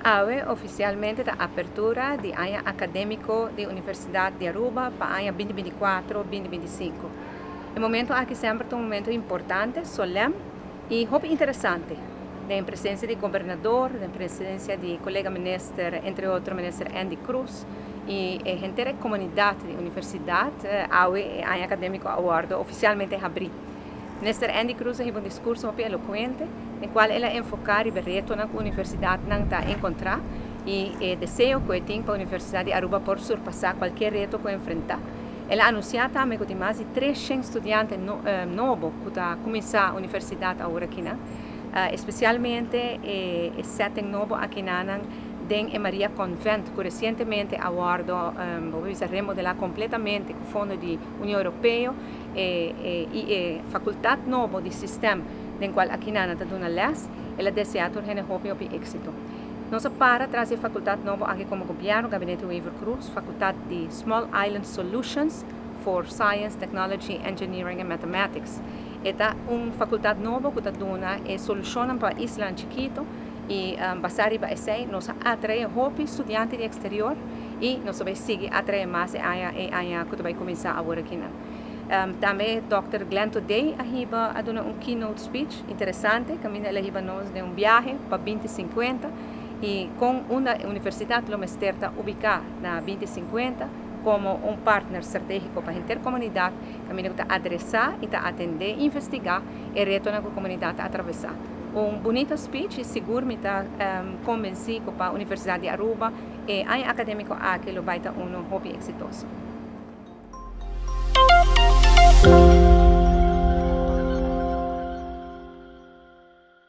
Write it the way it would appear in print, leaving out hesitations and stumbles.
AWE oficialmente da apertura de ano acadêmico da Universidade de Aruba para ano 2024-2025. O momento aqui sempre é um momento importante, solene e muito interessante. Da presença do governador, da presença do colega ministro, entre outros, ministro Andy Cruz, e a inteira comunidade da universidade, AWE ano acadêmico aguardo oficialmente abrir. Minister Andy Cruz teve um discurso muito eloquente, no qual ela enfocar o reto na universidade não está encontrar e desejo que tem para a Universidade de Aruba por surpassar qualquer reto que enfrentar. Ela anunciou também que tem mais de 300 estudantes novos que estão começar a universidade agora aqui, especialmente o setting novo aqui na Den Maria Convent, que recentemente aguardo remodelar completamente com o Fundo da União Europeia e a faculdade nova do sistema, no qual aqui na está dando les, ela deseja ter o êxito. Nós para trazer a faculdade nova aqui como governo, Gabinete Weaver Cruz, faculdade de Small Island Solutions for Science, Technology, Engineering and Mathematics. Esta uma faculdade nova que está dando soluções para Isla Chiquito, e basari ba essay nós atrai hopi estudantes do exterior e nós vai seguir atrai mais a que vai começar agora aqui também Dr. Glenn Today a dar um keynote speech interessante caminha ela nós de um viagem para 2050 e com uma universidade lomesterta ubicada na 2050 como um partner estratégico para a intercomunidade, caminho que está adressar e está atender, investigar e retornar com a comunidade a atravessar. Um bonito speech e seguro me está convencido para a Universidade de Aruba e ano acadêmico aqui vai estar hobby exitoso.